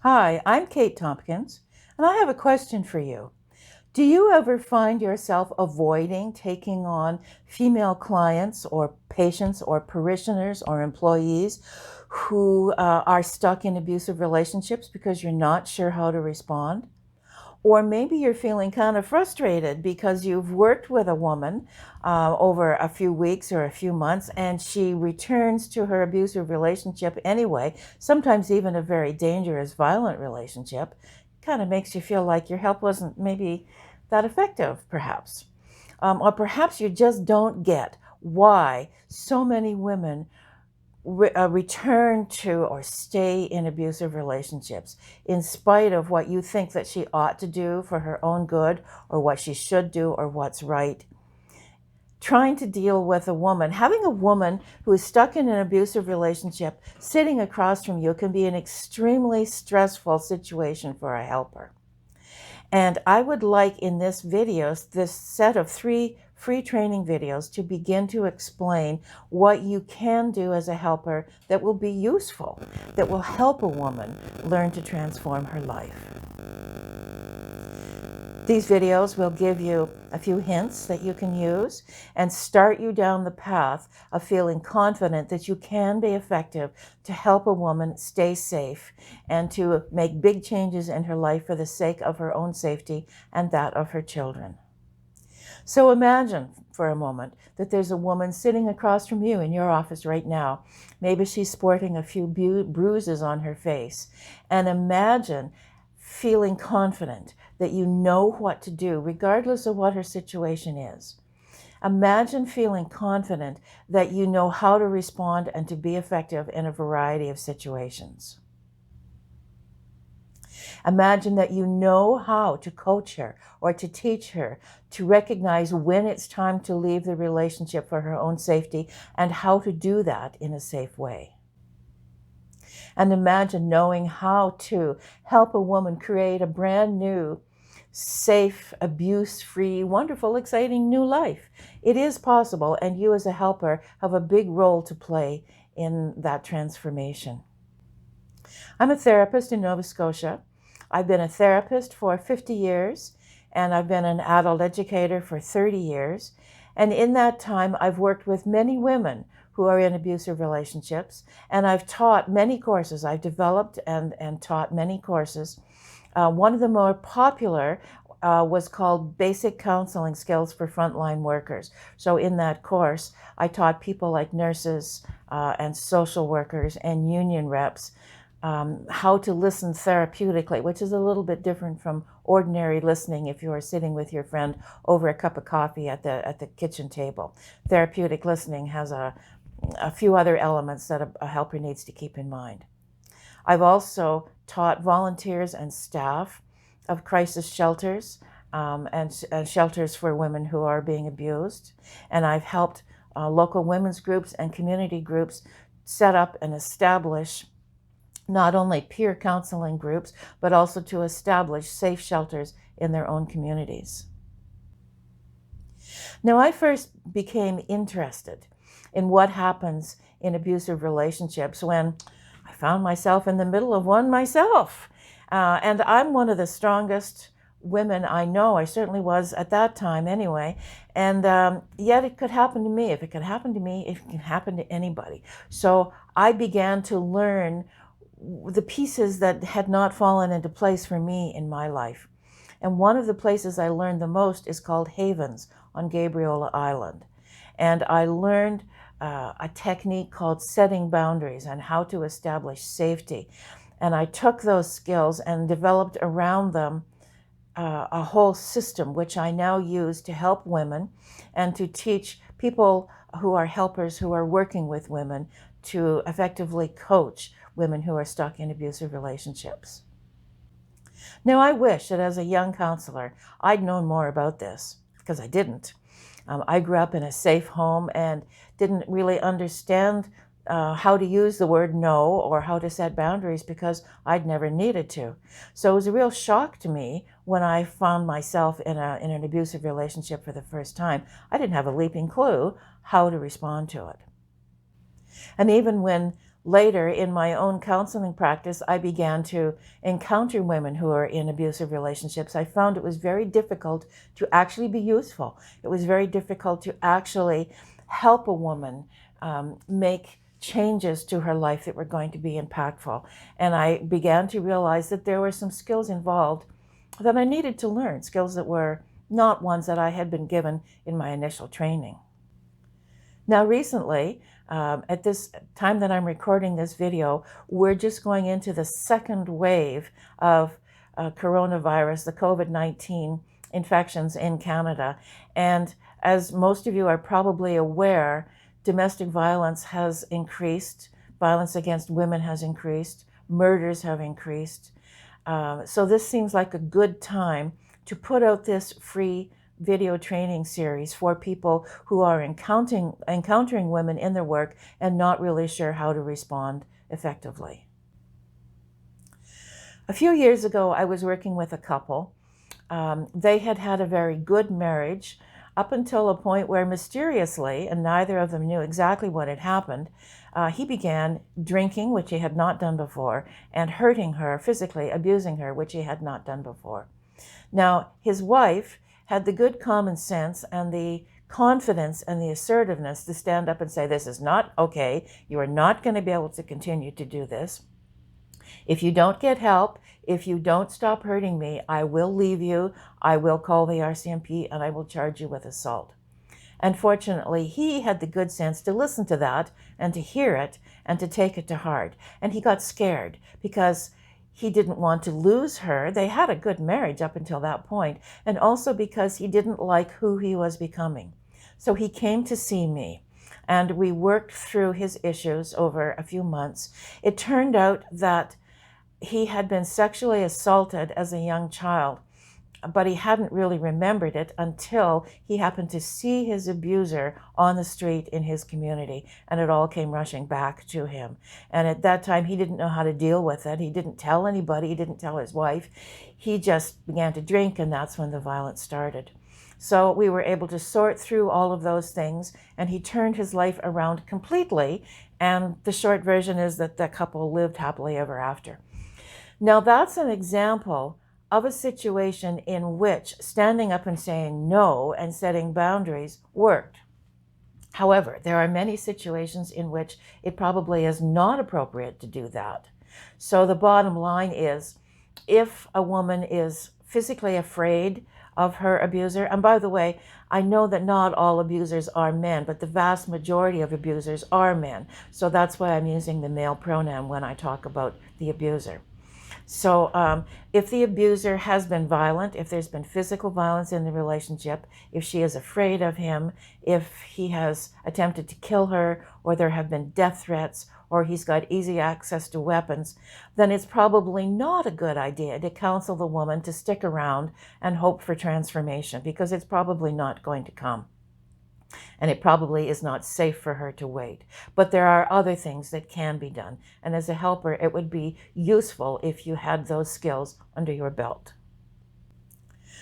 Hi, I'm Kate Tompkins, and I have a question for you. Do you ever find yourself avoiding taking on female clients or patients or parishioners or employees who are stuck in abusive relationships because you're not sure how to respond? Or maybe you're feeling kind of frustrated because you've worked with a woman over a few weeks or a few months and she returns to her abusive relationship anyway, sometimes even a very dangerous, violent relationship. Kind of makes you feel like your help wasn't maybe that effective, perhaps. Or perhaps you just don't get why so many women return to or stay in abusive relationships in spite of what you think that she ought to do for her own good or what she should do or what's right. Trying to deal with having a woman who is stuck in an abusive relationship sitting across from you can be an extremely stressful situation for a helper. And I would like in this set of 3 free training videos, to begin to explain what you can do as a helper that will be useful, that will help a woman learn to transform her life. These videos will give you a few hints that you can use and start you down the path of feeling confident that you can be effective to help a woman stay safe and to make big changes in her life for the sake of her own safety and that of her children. So imagine for a moment that there's a woman sitting across from you in your office right now. Maybe she's sporting a few bruises on her face. And imagine feeling confident that you know what to do, regardless of what her situation is. Imagine feeling confident that you know how to respond and to be effective in a variety of situations. Imagine that you know how to coach her or to teach her to recognize when it's time to leave the relationship for her own safety and how to do that in a safe way. And imagine knowing how to help a woman create a brand new, safe, abuse-free, wonderful, exciting new life. It is possible, and you as a helper have a big role to play in that transformation. I'm a therapist in Nova Scotia. I've been a therapist for 50 years, and I've been an adult educator for 30 years. And in that time, I've worked with many women who are in abusive relationships, and I've taught many courses. I've developed and taught many courses. One of the more popular was called Basic Counseling Skills for Frontline Workers. So in that course, I taught people like nurses and social workers and union reps how to listen therapeutically, which is a little bit different from ordinary listening if you are sitting with your friend over a cup of coffee at the kitchen table. Therapeutic listening has a few other elements that a helper needs to keep in mind. I've also taught volunteers and staff of crisis shelters and shelters for women who are being abused. And I've helped local women's groups and community groups set up and establish not only peer counseling groups, but also to establish safe shelters in their own communities. Now, I first became interested in what happens in abusive relationships when I found myself in the middle of one myself. And I'm one of the strongest women I know. I certainly was at that time anyway. And yet it could happen to me. If it could happen to me, it can happen to anybody. So I began to learn the pieces that had not fallen into place for me in my life. And one of the places I learned the most is called Havens on Gabriola Island. And I learned a technique called setting boundaries and how to establish safety. And I took those skills and developed around them a whole system which I now use to help women and to teach people who are helpers who are working with women to effectively coach women who are stuck in abusive relationships. Now, I wish that as a young counselor, I'd known more about this, because I didn't. I grew up in a safe home and didn't really understand how to use the word no or how to set boundaries because I'd never needed to. So it was a real shock to me when I found myself in an abusive relationship for the first time. I didn't have a leaping clue how to respond to it. And even when Later, in my own counseling practice, I began to encounter women who are in abusive relationships. I found it was very difficult to actually be useful. It was very difficult to actually help a woman make changes to her life that were going to be impactful. And I began to realize that there were some skills involved that I needed to learn, skills that were not ones that I had been given in my initial training. Now, recently, at this time that I'm recording this video, we're just going into the second wave of coronavirus, the COVID-19 infections in Canada. And as most of you are probably aware, domestic violence has increased, violence against women has increased, murders have increased. So this seems like a good time to put out this free video training series for people who are encountering women in their work and not really sure how to respond effectively. A few years ago, I was working with a couple. They had had a very good marriage up until a point where mysteriously, and neither of them knew exactly what had happened, he began drinking, which he had not done before, and hurting her, physically abusing her, which he had not done before. Now, his wife had the good common sense and the confidence and the assertiveness to stand up and say, this is not okay. You are not going to be able to continue to do this. If you don't get help, if you don't stop hurting me, I will leave you. I will call the RCMP and I will charge you with assault. And fortunately, he had the good sense to listen to that and to hear it and to take it to heart. And he got scared because he didn't want to lose her. They had a good marriage up until that point, and also because he didn't like who he was becoming. So he came to see me, and we worked through his issues over a few months. It turned out that he had been sexually assaulted as a young child, but he hadn't really remembered it until he happened to see his abuser on the street in his community, and it all came rushing back to him. And at that time, he didn't know how to deal with it. He didn't tell anybody. He didn't tell his wife. He just began to drink, and that's when the violence started. So we were able to sort through all of those things, and he turned his life around completely, and the short version is that the couple lived happily ever after. Now, that's an example of a situation in which standing up and saying no and setting boundaries worked. However, there are many situations in which it probably is not appropriate to do that. So the bottom line is, if a woman is physically afraid of her abuser, and by the way, I know that not all abusers are men, but the vast majority of abusers are men. So that's why I'm using the male pronoun when I talk about the abuser. So if the abuser has been violent, if there's been physical violence in the relationship, if she is afraid of him, if he has attempted to kill her, or there have been death threats, or he's got easy access to weapons, then it's probably not a good idea to counsel the woman to stick around and hope for transformation, because it's probably not going to come. And it probably is not safe for her to wait. But there are other things that can be done. And as a helper, it would be useful if you had those skills under your belt.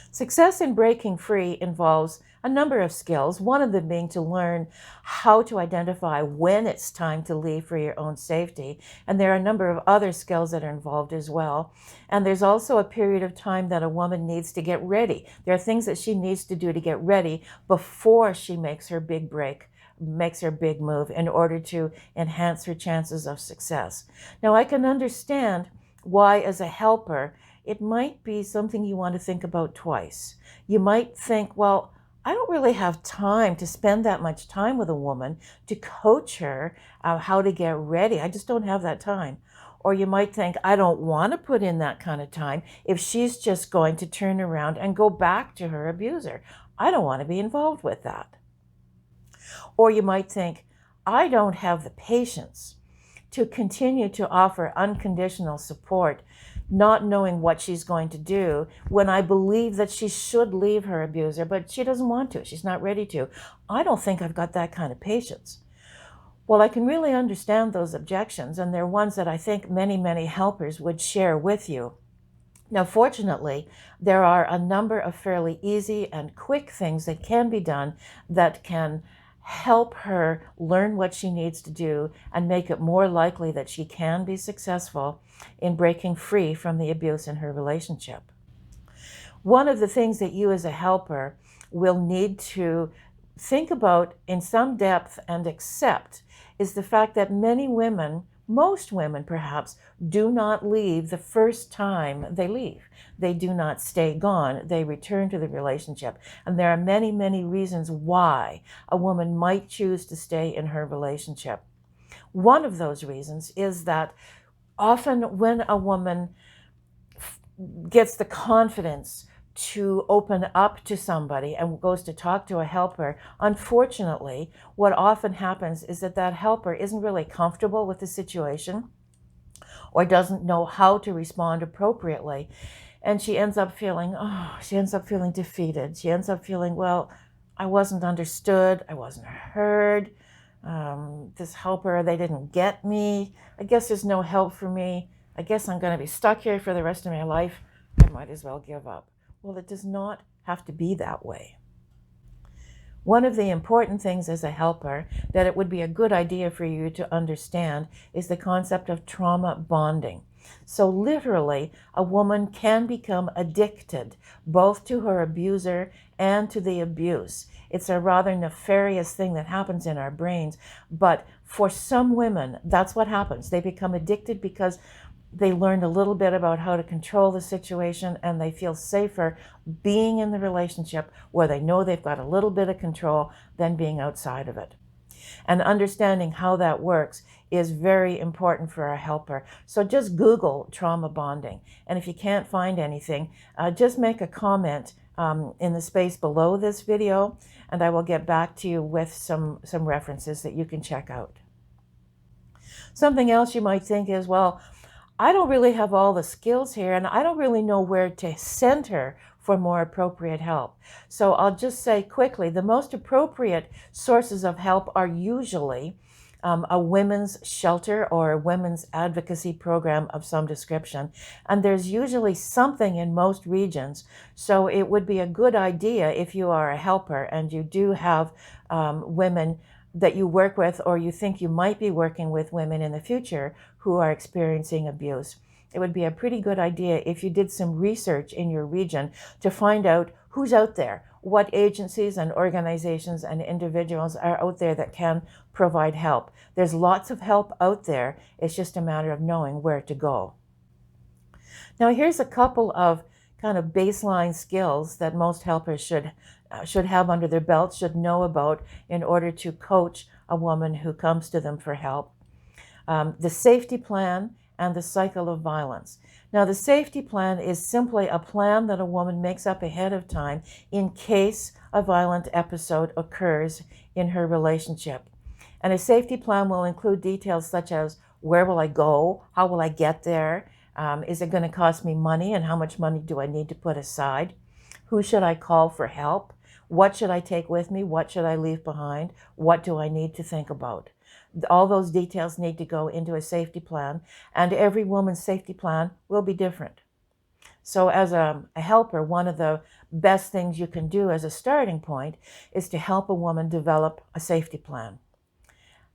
Success in breaking free involves a number of skills, one of them being to learn how to identify when it's time to leave for your own safety. And there are a number of other skills that are involved as well. And there's also a period of time that a woman needs to get ready. There are things that she needs to do to get ready before she makes her big break, makes her big move, in order to enhance her chances of success. Now, I can understand why, as a helper, it might be something you want to think about twice. You might think, well, I don't really have time to spend that much time with a woman to coach her how to get ready. I just don't have that time. Or you might think, I don't want to put in that kind of time if she's just going to turn around and go back to her abuser. I don't want to be involved with that. Or you might think, I don't have the patience to continue to offer unconditional support, not knowing what she's going to do, when I believe that she should leave her abuser, but she doesn't want to. She's not ready to. I don't think I've got that kind of patience. Well, I can really understand those objections, and they're ones that I think many, many helpers would share with you. Now, fortunately, there are a number of fairly easy and quick things that can be done that can help her learn what she needs to do and make it more likely that she can be successful in breaking free from the abuse in her relationship. One of the things that you as a helper will need to think about in some depth and accept is the fact that many women, most women perhaps, do not leave the first time they leave. They do not stay gone. They return to the relationship. And there are many, many reasons why a woman might choose to stay in her relationship. One of those reasons is that often when a woman gets the confidence to open up to somebody and goes to talk to a helper, unfortunately, what often happens is that that helper isn't really comfortable with the situation or doesn't know how to respond appropriately. And she ends up feeling, defeated. She ends up feeling, well, I wasn't understood. I wasn't heard. This helper, they didn't get me. I guess there's no help for me. I guess I'm going to be stuck here for the rest of my life. I might as well give up. Well, it does not have to be that way. One of the important things as a helper that it would be a good idea for you to understand is the concept of trauma bonding. So literally, a woman can become addicted both to her abuser and to the abuse. It's a rather nefarious thing that happens in our brains, but for some women, that's what happens. They become addicted because they learned a little bit about how to control the situation and they feel safer being in the relationship where they know they've got a little bit of control than being outside of it. And understanding how that works is very important for a helper. So just Google trauma bonding. And if you can't find anything, just make a comment in the space below this video, and I will get back to you with some references that you can check out. Something else you might think is, well, I don't really have all the skills here, and I don't really know where to send her for more appropriate help. So I'll just say quickly, the most appropriate sources of help are usually a women's shelter or a women's advocacy program of some description. And there's usually something in most regions. So it would be a good idea if you are a helper and you do have women that you work with, or you think you might be working with women in the future who are experiencing abuse. It would be a pretty good idea if you did some research in your region to find out who's out there, what agencies and organizations and individuals are out there that can provide help. There's lots of help out there. It's just a matter of knowing where to go. Now, here's a couple of kind of baseline skills that most helpers should have under their belt, should know about in order to coach a woman who comes to them for help. The safety plan and the cycle of violence. Now, the safety plan is simply a plan that a woman makes up ahead of time in case a violent episode occurs in her relationship. And a safety plan will include details such as, where will I go? How will I get there? Is it going to cost me money, and how much money do I need to put aside? Who should I call for help? What should I take with me? What should I leave behind? What do I need to think about? All those details need to go into a safety plan, and every woman's safety plan will be different. So as a helper, one of the best things you can do as a starting point is to help a woman develop a safety plan.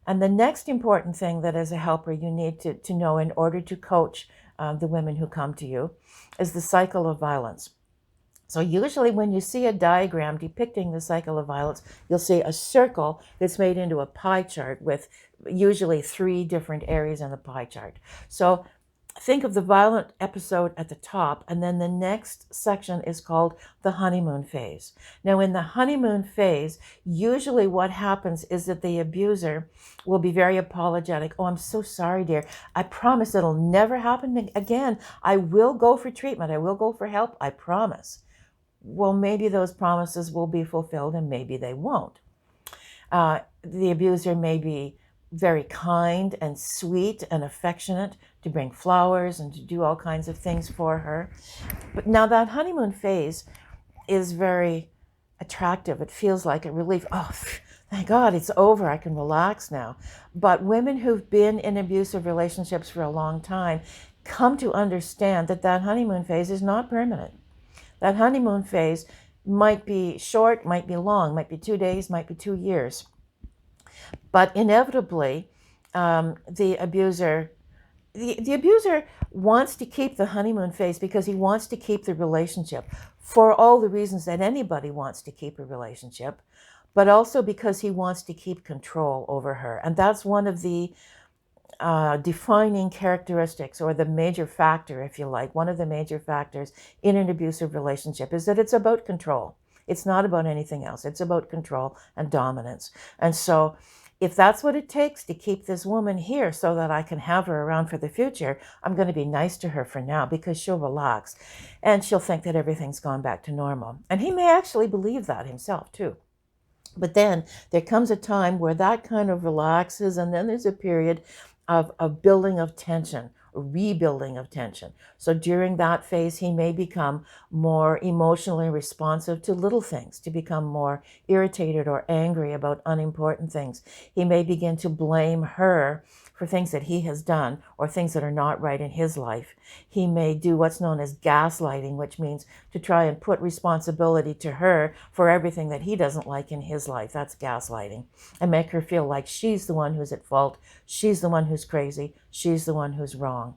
And the next important thing that as a helper you need to know in order to coach the women who come to you is the cycle of violence. So usually when you see a diagram depicting the cycle of violence, you'll see a circle that's made into a pie chart with usually 3 different areas in the pie chart. So think of the violent episode at the top, and then the next section is called the honeymoon phase. Now, in the honeymoon phase, usually what happens is that the abuser will be very apologetic. Oh, I'm so sorry, dear. I promise it'll never happen again. I will go for treatment. I will go for help. I promise. Well, maybe those promises will be fulfilled and maybe they won't. The abuser may be very kind and sweet and affectionate to bring flowers and to do all kinds of things for her. But now that honeymoon phase is very attractive. It feels like a relief. Oh, thank God it's over. I can relax now. But women who've been in abusive relationships for a long time come to understand that that honeymoon phase is not permanent. That honeymoon phase might be short, might be long, might be 2 days, might be 2 years. But inevitably, the abuser the abuser wants to keep the honeymoon phase because he wants to keep the relationship for all the reasons that anybody wants to keep a relationship, but also because he wants to keep control over her. And that's one of the defining characteristics, or the major factor, if you like, one of the major factors in an abusive relationship is that it's about control. It's not about anything else. It's about control and dominance. And so if that's what it takes to keep this woman here so that I can have her around for the future, I'm going to be nice to her for now because she'll relax and she'll think that everything's gone back to normal. And he may actually believe that himself too. But then there comes a time where that kind of relaxes, and then there's a period of building of tension, rebuilding of tension. So during that phase, he may become more emotionally responsive to little things, to become more irritated or angry about unimportant things. He may begin to blame her for things that he has done or things that are not right in his life. He may do what's known as gaslighting, which means to try and put responsibility to her for everything that he doesn't like in his life. That's gaslighting. And make her feel like she's the one who's at fault, she's the one who's crazy, she's the one who's wrong.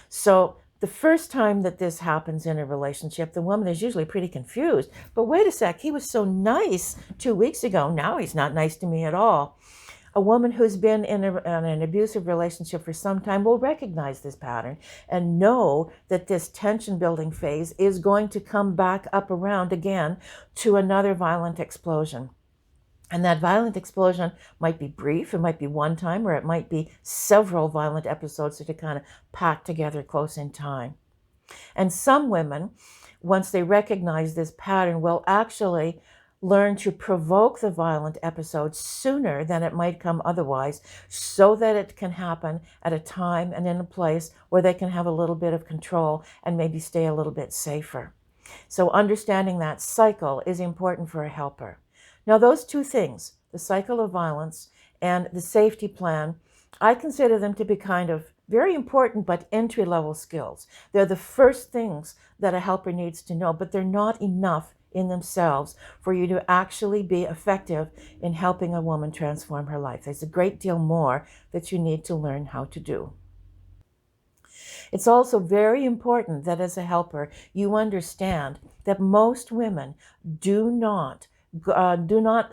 So the first time that this happens in a relationship, the woman is usually pretty confused. But wait a sec, he was so nice 2 weeks ago. Now he's not nice to me at all. A woman who's been in an abusive relationship for some time will recognize this pattern and know that this tension building phase is going to come back up around again to another violent explosion. And that violent explosion might be brief, it might be one time, or it might be several violent episodes that are kind of packed together close in time. And some women, once they recognize this pattern, will actually learn to provoke the violent episode sooner than it might come otherwise, so that it can happen at a time and in a place where they can have a little bit of control and maybe stay a little bit safer. So understanding that cycle is important for a helper. Now, those two things, the cycle of violence and the safety plan, I consider them to be kind of very important but entry-level skills. They're the first things that a helper needs to know, but they're not enough in themselves for you to actually be effective in helping a woman transform her life. There's a great deal more that you need to learn how to do. It's also very important that as a helper, you understand that most women do not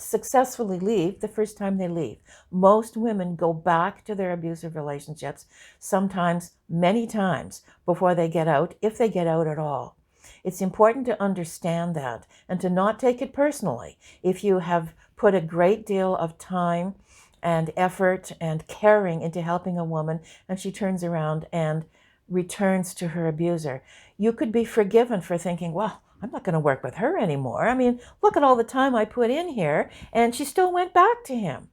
successfully leave the first time they leave. Most women go back to their abusive relationships, sometimes many times, before they get out, if they get out at all. It's important to understand that and to not take it personally. If you have put a great deal of time and effort and caring into helping a woman and she turns around and returns to her abuser, you could be forgiven for thinking, well, I'm not going to work with her anymore. I mean, look at all the time I put in here, and she still went back to him.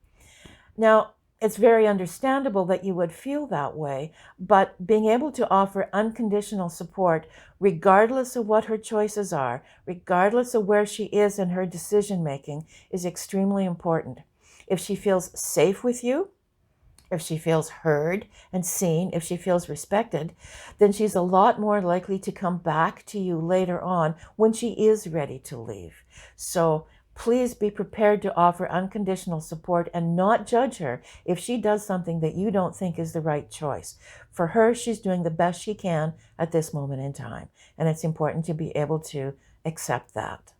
Now, it's very understandable that you would feel that way, but being able to offer unconditional support, regardless of what her choices are, regardless of where she is in her decision making, is extremely important. If she feels safe with you, if she feels heard and seen, if she feels respected, then she's a lot more likely to come back to you later on when she is ready to leave. So please be prepared to offer unconditional support and not judge her if she does something that you don't think is the right choice. For her, she's doing the best she can at this moment in time, and it's important to be able to accept that.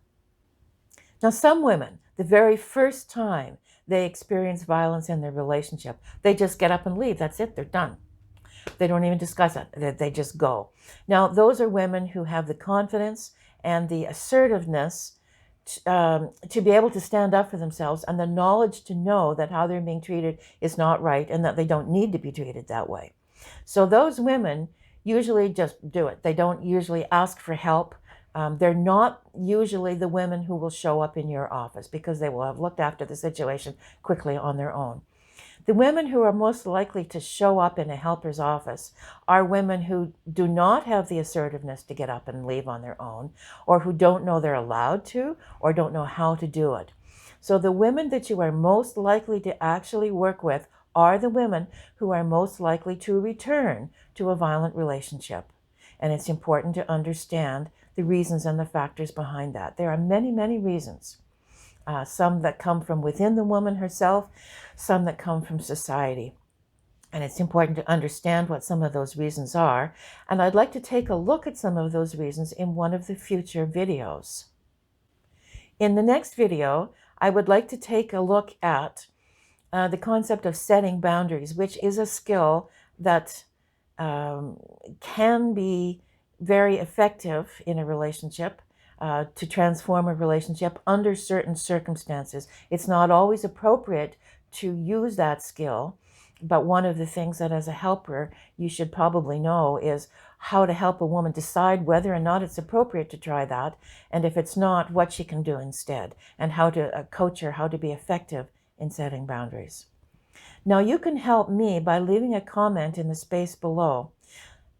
Now, some women, the very first time they experience violence in their relationship, they just get up and leave. That's it. They're done. They don't even discuss it. They just go. Now, those are women who have the confidence and the assertiveness to be able to stand up for themselves, and the knowledge to know that how they're being treated is not right and that they don't need to be treated that way. So those women usually just do it. They don't usually ask for help. They're not usually the women who will show up in your office because they will have looked after the situation quickly on their own. The women who are most likely to show up in a helper's office are women who do not have the assertiveness to get up and leave on their own, or who don't know they're allowed to, or don't know how to do it. So the women that you are most likely to actually work with are the women who are most likely to return to a violent relationship. And it's important to understand the reasons and the factors behind that. There are many, many reasons. some that come from within the woman herself, some that come from society. And it's important to understand what some of those reasons are. And I'd like to take a look at some of those reasons in one of the future videos. In the next video, I would like to take a look at the concept of setting boundaries, which is a skill that can be very effective in a relationship, to transform a relationship under certain circumstances. It's not always appropriate to use that skill, but one of the things that as a helper you should probably know is how to help a woman decide whether or not it's appropriate to try that, and if it's not, what she can do instead, and how to coach her how to be effective in setting boundaries. Now, you can help me by leaving a comment in the space below.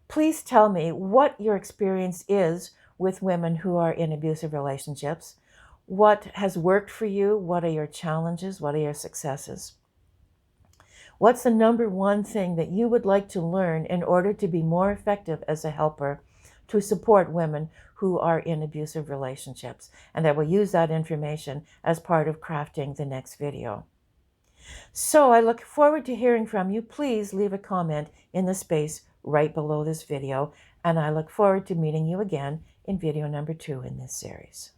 Please tell me what your experience is with women who are in abusive relationships. What has worked for you? What are your challenges? What are your successes? What's the number one thing that you would like to learn in order to be more effective as a helper to support women who are in abusive relationships? And I will use that information as part of crafting the next video. So I look forward to hearing from you. Please leave a comment in the space right below this video, and I look forward to meeting you again in video number 2 in this series.